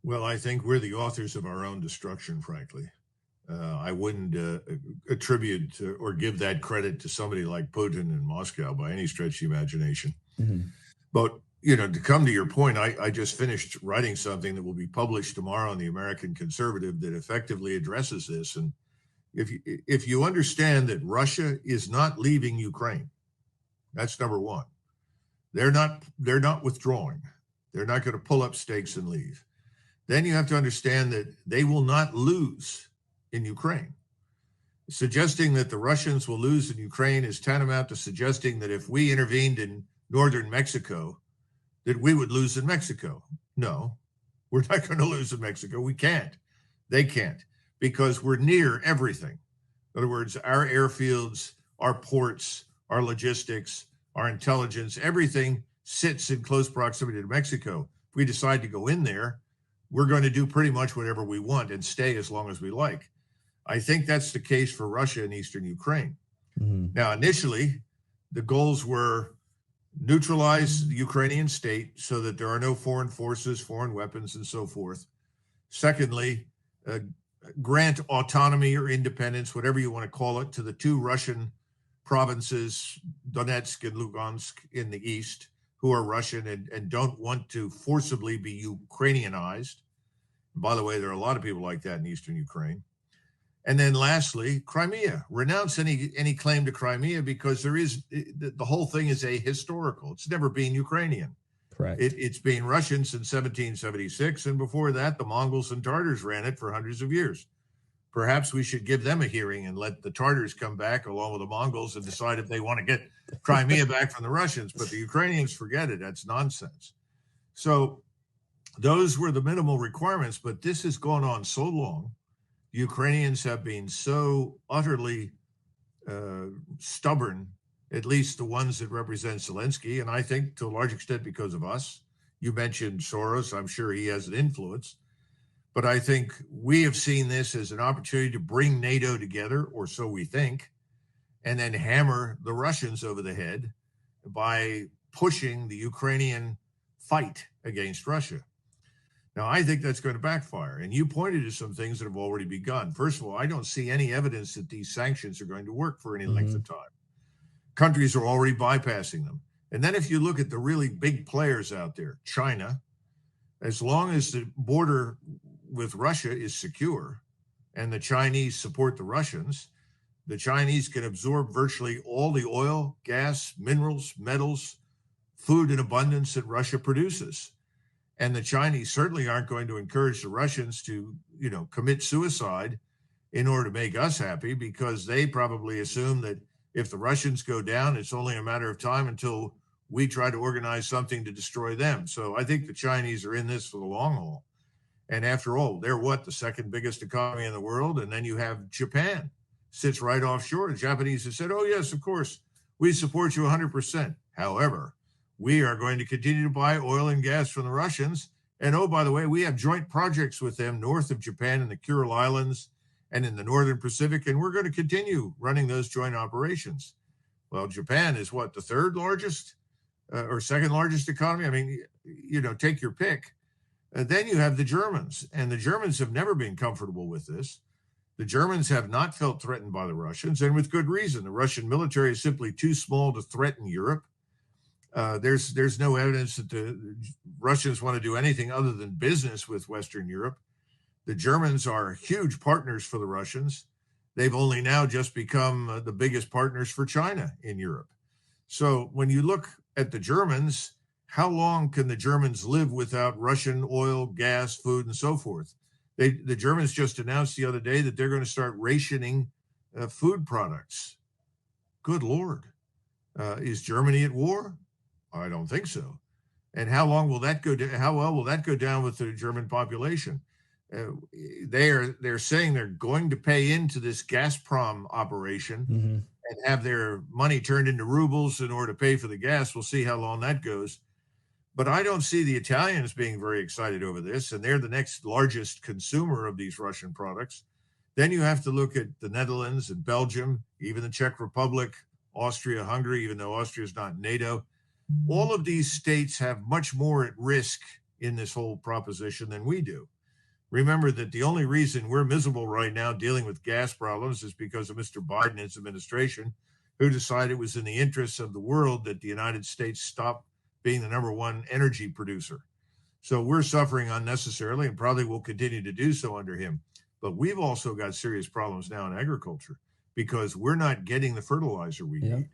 Well, I think we're the authors of our own destruction, frankly. I wouldn't attribute or give that credit to somebody like Putin in Moscow by any stretch of the imagination. Mhm. But, you know, to come to your point, I just finished writing something that will be published tomorrow in the American Conservative that effectively addresses this. And if you understand that Russia is not leaving Ukraine, that's number one. They're not withdrawing. They're not going to pull up stakes and leave. Then you have to understand that they will not lose in Ukraine. Suggesting that the Russians will lose in Ukraine is tantamount to suggesting that if we intervened in northern Mexico, that we would lose in Mexico. No, we're not going to lose in Mexico. We can't. They can't, because we're near everything. In other words, our airfields, our ports, our logistics, our intelligence, everything sits in close proximity to Mexico. If we decide to go in there, we're going to do pretty much whatever we want and stay as long as we like. I think that's the case for Russia and eastern Ukraine. Mhm. Now, initially, the goals were neutralize the Ukrainian state so that there are no foreign forces, foreign weapons, and so forth. Secondly, grant autonomy or independence, whatever you want to call it, to the two Russian provinces, Donetsk and Lugansk in the east, who are Russian and don't want to forcibly be Ukrainianized. By the way, there are a lot of people like that in eastern Ukraine. And then lastly, Crimea. Renounce any claim to Crimea, because the whole thing is ahistorical. It's never been Ukrainian. Correct. It's been Russian since 1776, and before that, the Mongols and Tartars ran it for hundreds of years. Perhaps we should give them a hearing and let the Tartars come back along with the Mongols and decide if they want to get Crimea back from the Russians. But the Ukrainians, forget it. That's nonsense. So those were the minimal requirements, but this has gone on so long. The Ukrainians have been so utterly stubborn, at least the ones that represent Zelensky, and I think to a large extent because of us. You mentioned Soros. I'm sure he has an influence. But I think we have seen this as an opportunity to bring NATO together, or so we think, and then hammer the Russians over the head by pushing the Ukrainian fight against Russia. Now, I think that's going to backfire. And you pointed to some things that have already begun. First of all, I don't see any evidence that these sanctions are going to work for any length of time. Countries are already bypassing them. And then if you look at the really big players out there, China, as long as the border with Russia is secure and the Chinese support the Russians, the Chinese can absorb virtually all the oil, gas, minerals, metals, food in abundance that Russia produces. And the Chinese certainly aren't going to encourage the Russians to, commit suicide in order to make us happy, because they probably assume that if the Russians go down, it's only a matter of time until we try to organize something to destroy them. So I think the Chinese are in this for the long haul. And after all, they're the second biggest economy in the world. And then you have Japan, sits right offshore. The Japanese have said, oh, yes, of course, we support you 100%. However, we are going to continue to buy oil and gas from the Russians. And oh, by the way, we have joint projects with them north of Japan in the Kuril Islands and in the Northern Pacific, and we're going to continue running those joint operations. Well, Japan is the third largest or second largest economy? I mean, take your pick. Then you have the Germans, and the Germans have never been comfortable with this. The Germans have not felt threatened by the Russians, and with good reason. The Russian military is simply too small to threaten Europe. There's no evidence that the Russians want to do anything other than business with Western Europe. The Germans are huge partners for the Russians. They've only now just become the biggest partners for China in Europe. So when you look at the Germans, how long can the Germans live without Russian oil, gas, food, and so forth? The Germans just announced the other day that they're going to start rationing food products. Good Lord. Is Germany at war? I don't think so. And how long will that go? How well will that go down with the German population? They're saying they're going to pay into this Gazprom operation and have their money turned into rubles in order to pay for the gas. We'll see how long that goes. But I don't see the Italians being very excited over this, and they're the next largest consumer of these Russian products. Then you have to look at the Netherlands and Belgium, even the Czech Republic, Austria, Hungary, even though Austria is not NATO. All of these states have much more at risk in this whole proposition than we do. Remember that the only reason we're miserable right now dealing with gas problems is because of Mr. Biden and his administration, who decided it was in the interests of the world that the United States stop being the number one energy producer. So we're suffering unnecessarily and probably will continue to do so under him. But we've also got serious problems now in agriculture because we're not getting the fertilizer we need.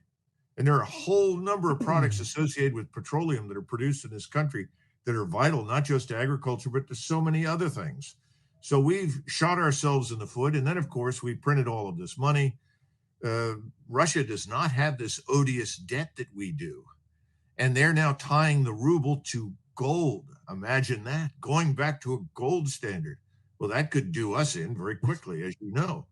And there are a whole number of products associated with petroleum that are produced in this country that are vital, not just to agriculture, but to so many other things. So we've shot ourselves in the foot. And then, of course, we printed all of this money. Russia does not have this odious debt that we do. And they're now tying the ruble to gold. Imagine that, going back to a gold standard. Well, that could do us in very quickly, as you know.